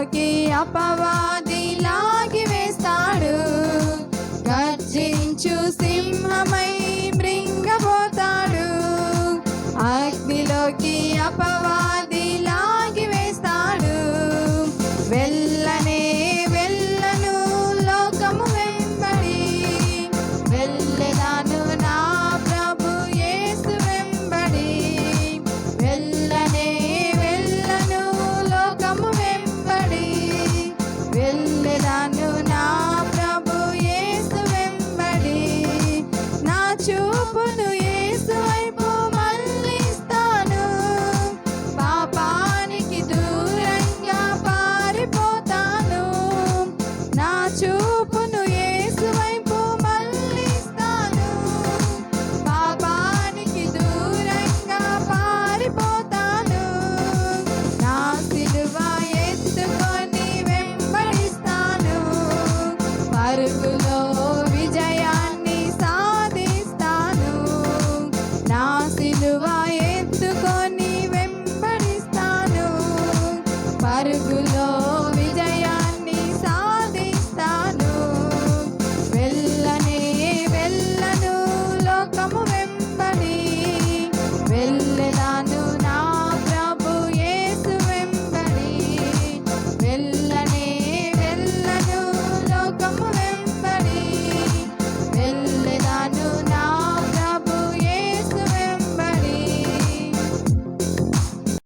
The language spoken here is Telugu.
అగ్నిలోకి అపవాది లాగి వేస్తాడు. గర్జించు సింహమై మృంగబోతాడు. అగ్నిలోకి అపవాది లాగి వేస్తాడు. వెళ్ళనే వెళ్ళను లోకము వెంబడి, వెళ్ళెదాను నా ప్రభు యేసు వెంబడి. వెళ్ళనే వెళ్ళను లోకము వెంబడి, వెళ్ళెదాను నా ప్రభు యేసు వెంబడి. నా చూపును యేసు వైపు మళ్ళిస్తాను, పాపానికి దూరంగా పారిపోతాను. నా చూపును యేసు వైపు మళ్ళిస్తాను, పాపానికి దూరంగా పారిపోతాను. నా సిలువ ఎత్తుకొని వెంబడిస్తాను, పరుగులో విజయాన్ని సాధిస్తాను. నా సిలువ ఎత్తుకొని వెంబడిస్తాను, పరుగులో